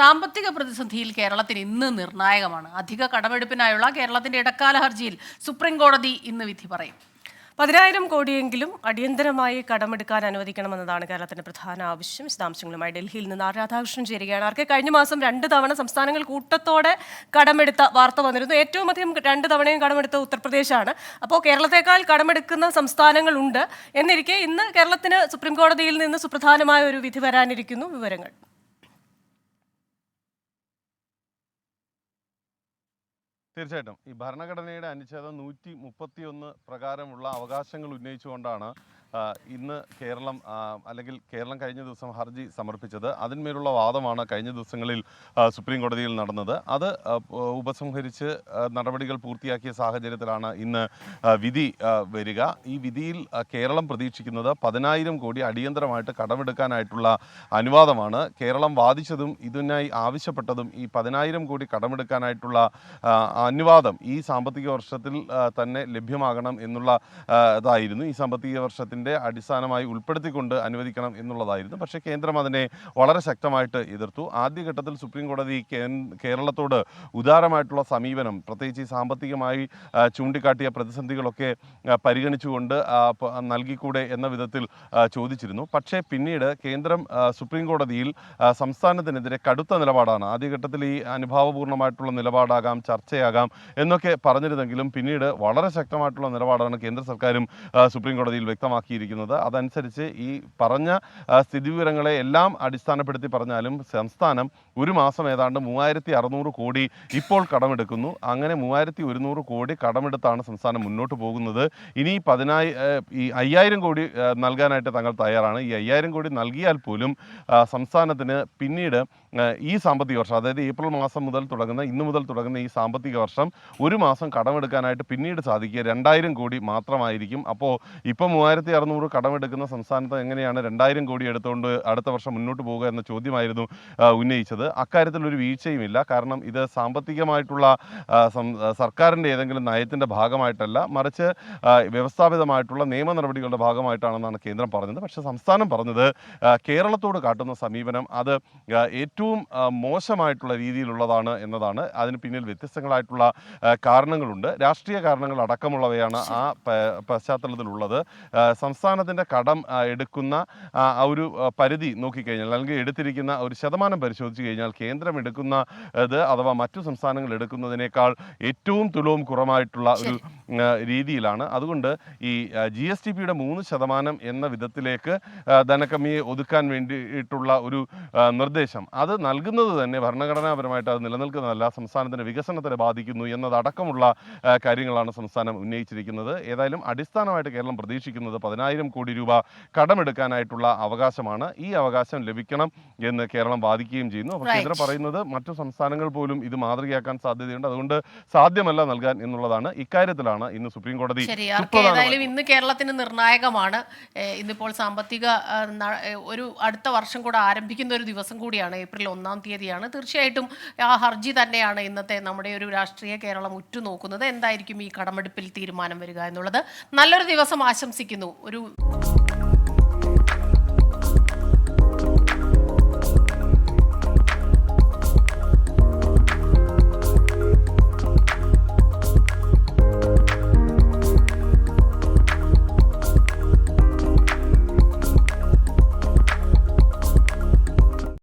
സാമ്പത്തിക പ്രതിസന്ധിയിൽ കേരളത്തിന് ഇന്ന് നിർണായകമാണ്. അധിക കടമെടുപ്പിനായുള്ള കേരളത്തിന്റെ ഇടക്കാല ഹർജിയിൽ സുപ്രീം കോടതി ഇന്ന് വിധി പറയും. 10,000 കോടിയെങ്കിലും അടിയന്തരമായി കടമെടുക്കാൻ അനുവദിക്കണമെന്നതാണ് കേരളത്തിന്റെ പ്രധാന ആവശ്യം. വിശദാംശങ്ങളുമായി ഡൽഹിയിൽ നിന്ന് ആർ രാധാകൃഷ്ണൻ ചേരുകയാണ്. ആർക്ക് കഴിഞ്ഞ മാസം 2 തവണ സംസ്ഥാനങ്ങൾ കൂട്ടത്തോടെ കടമെടുത്ത വാർത്ത വന്നിരുന്നു. ഏറ്റവും അധികം 2 തവണയും കടമെടുത്ത ഉത്തർപ്രദേശാണ്. അപ്പോൾ കേരളത്തെക്കാൾ കടമെടുക്കുന്ന സംസ്ഥാനങ്ങളുണ്ട്. എന്നിരിക്കെ ഇന്ന് കേരളത്തിന് സുപ്രീം കോടതിയിൽ നിന്ന് സുപ്രധാനമായ ഒരു വിധി വരാനിരിക്കുന്നു. വിവരങ്ങൾ. തീർച്ചയായിട്ടും ഈ ഭരണഘടനയുടെ അനുച്ഛേദം 131 പ്രകാരമുള്ള അവകാശങ്ങൾ ഉന്നയിച്ചുകൊണ്ടാണ് ഇന്ന് കേരളം അല്ലെങ്കിൽ കേരളം കഴിഞ്ഞ ദിവസം ഹർജി സമർപ്പിച്ചത്. അതിന്മേലുള്ള വാദമാണ് കഴിഞ്ഞ ദിവസങ്ങളിൽ സുപ്രീം കോടതിയിൽ നടന്നത്. അത് ഉപസംഹരിച്ച് നടപടികൾ പൂർത്തിയാക്കിയ സാഹചര്യത്തിലാണ് ഇന്ന് വിധി വരിക. ഈ വിധിയിൽ കേരളം പ്രതീക്ഷിക്കുന്നത് 10,000 കോടി അടിയന്തരമായിട്ട് കടമെടുക്കാനായിട്ടുള്ള അനുവാദമാണ്. കേരളം വാദിച്ചതും ഇതിനായി ആവശ്യപ്പെട്ടതും ഈ 10,000 കോടി കടമെടുക്കാനായിട്ടുള്ള അനുവാദം ഈ സാമ്പത്തിക വർഷത്തിൽ തന്നെ ലഭ്യമാകണം എന്നുള്ള ഇതായിരുന്നു. ഈ സാമ്പത്തിക വർഷത്തിൻ്റെ അടിസ്ഥാനമായി ഉൾപ്പെടുത്തിക്കൊണ്ട് അനുവദിക്കണം എന്നുള്ളതായിരുന്നു. പക്ഷേ കേന്ദ്രം അതിനെ വളരെ ശക്തമായിട്ട് എതിർത്തു. ആദ്യഘട്ടത്തിൽ സുപ്രീം കോടതി കേരളത്തോട് ഉദാരമായിട്ടുള്ള സമീപനം, പ്രത്യേകിച്ച് ഈ സാമ്പത്തികമായി ചൂണ്ടിക്കാട്ടിയ പ്രതിസന്ധികളൊക്കെ പരിഗണിച്ചുകൊണ്ട് നൽകിക്കൂടെ എന്ന വിധത്തിൽ ചോദിച്ചിരുന്നു. പക്ഷേ പിന്നീട് കേന്ദ്രം സുപ്രീം കോടതിയിൽ സംസ്ഥാനത്തിനെതിരെ കടുത്ത നിലപാടാണ്. ആദ്യഘട്ടത്തിൽ ഈ അനുഭാവപൂർണ്ണമായിട്ടുള്ള നിലപാടാകാം, ചർച്ചയാകാം എന്നൊക്കെ പറഞ്ഞിരുന്നെങ്കിലും പിന്നീട് വളരെ ശക്തമായിട്ടുള്ള നിലപാടാണ് കേന്ദ്ര സർക്കാരും സുപ്രീം കോടതിയിൽ വ്യക്തമാക്കിയിരിക്കുന്നത്. അതനുസരിച്ച് ഈ പറഞ്ഞ സ്ഥിതിവിവരങ്ങളെ എല്ലാം അടിസ്ഥാനപ്പെടുത്തി പറഞ്ഞാലും സംസ്ഥാനം ഒരു മാസം ഏതാണ്ട് 3,600 കോടി ഇപ്പോൾ കടമെടുക്കുന്നു. അങ്ങനെ 3,100 കോടി കടമെടുത്താണ് സംസ്ഥാനം മുന്നോട്ട് പോകുന്നത്. ഇനി 5,000 കോടി നൽകാനായിട്ട് തങ്ങൾ തയ്യാറാണ്. ഈ 5,000 കോടി നൽകിയാൽ പോലും സംസ്ഥാനത്തിന് പിന്നീട് ഈ സാമ്പത്തിക വർഷം, അതായത് ഏപ്രിൽ മാസം മുതൽ ഇന്നു മുതൽ തുടങ്ങുന്ന ഈ സാമ്പത്തിക വർഷം ഒരു മാസം കടമെടുക്കാനായിട്ട് പിന്നീട് സാധിക്കുക 2,000 കോടി മാത്രമായിരിക്കും. അപ്പോൾ ഇപ്പോൾ 3,600 കടമെടുക്കുന്ന സംസ്ഥാനത്ത് എങ്ങനെയാണ് 2,000 കോടി എടുത്തുകൊണ്ട് അടുത്ത വർഷം മുന്നോട്ട് പോകുക എന്ന ചോദ്യമായിരുന്നു ഉന്നയിച്ചത്. അക്കാര്യത്തിൽ ഒരു വീഴ്ചയുമില്ല. കാരണം ഇത് സാമ്പത്തികമായിട്ടുള്ള സർക്കാരിൻ്റെ ഏതെങ്കിലും നയത്തിൻ്റെ ഭാഗമായിട്ടല്ല, മറിച്ച് വ്യവസ്ഥാപിതമായിട്ടുള്ള നിയമ നടപടികളുടെ ഭാഗമായിട്ടാണെന്നാണ് കേന്ദ്രം പറഞ്ഞത്. പക്ഷേ സംസ്ഥാനം പറഞ്ഞത് കേരളത്തോട് കാട്ടുന്ന സമീപനം അത് ഏറ്റവും മോശമായിട്ടുള്ള രീതിയിലുള്ളതാണ് എന്നതാണ്. അതിന് പിന്നിൽ വ്യത്യസ്തങ്ങളായിട്ടുള്ള കാരണങ്ങളുണ്ട്. രാഷ്ട്രീയ കാരണങ്ങൾ അടക്കമുള്ളവയാണ് ആ പശ്ചാത്തലത്തിലുള്ളത്. സംസ്ഥാനത്തിൻ്റെ കടം എടുക്കുന്ന ഒരു പരിധി നോക്കിക്കഴിഞ്ഞാൽ, അല്ലെങ്കിൽ എടുത്തിരിക്കുന്ന ഒരു ശതമാനം പരിശോധിച്ച് കഴിഞ്ഞാൽ കേന്ദ്രം എടുക്കുന്നത് അഥവാ മറ്റു സംസ്ഥാനങ്ങൾ എടുക്കുന്നതിനേക്കാൾ ഏറ്റവും തുലവും കുറവായിട്ടുള്ള ഒരു രീതിയിലാണ്. അതുകൊണ്ട് ഈ GSTPയുടെ 3% എന്ന വിധത്തിലേക്ക് ധനക്കമ്മിയെ ഒതുക്കാൻ വേണ്ടിയിട്ടുള്ള ഒരു നിർദ്ദേശം അത് നൽകുന്നത് തന്നെ ഭരണഘടനാപരമായിട്ട് അത് നിലനിൽക്കുന്നതല്ല, സംസ്ഥാനത്തിൻ്റെ വികസനത്തെ ബാധിക്കുന്നു എന്നതടക്കമുള്ള കാര്യങ്ങളാണ് സംസ്ഥാനം ഉന്നയിച്ചിരിക്കുന്നത്. ഏതായാലും അടിസ്ഥാനമായിട്ട് കേരളം പ്രതീക്ഷിക്കുന്നത് 10,000 കോടി രൂപ കടമെടുക്കാനായിട്ടുള്ള അവകാശമാണ്. ഈ അവകാശം ലഭിക്കണം എന്ന് കേരളം വാദിക്കുകയും ചെയ്യുന്നു. അപ്പോൾ കേന്ദ്രം പറയുന്നത് മറ്റു സംസ്ഥാനങ്ങൾ പോലും ഇത് മാതൃകയാക്കാൻ സാധ്യതയുണ്ട്, അതുകൊണ്ട് സാധ്യമല്ല നൽകാൻ എന്നുള്ളതാണ്. ഇക്കാര്യത്തിലാണ് ഇന്ന് സുപ്രീം കോടതി. ഏതായാലും ഇന്ന് കേരളത്തിന് നിർണായകമാണ്. ഇന്നിപ്പോൾ സാമ്പത്തിക ഒരു അടുത്ത വർഷം കൂടെ ആരംഭിക്കുന്ന ഒരു ദിവസം കൂടിയാണ്. ഏപ്രിൽ 1-ാം തീയതിയാണ്. തീർച്ചയായിട്ടും ആ ഹർജി തന്നെയാണ് ഇന്നത്തെ നമ്മുടെ ഒരു രാഷ്ട്രീയ കേരളം ഉറ്റുനോക്കുന്നത്. എന്തായിരിക്കും ഈ കടമെടുപ്പിൽ തീരുമാനം വരിക എന്നുള്ളത്. നല്ലൊരു ദിവസം ആശംസിക്കുന്നു.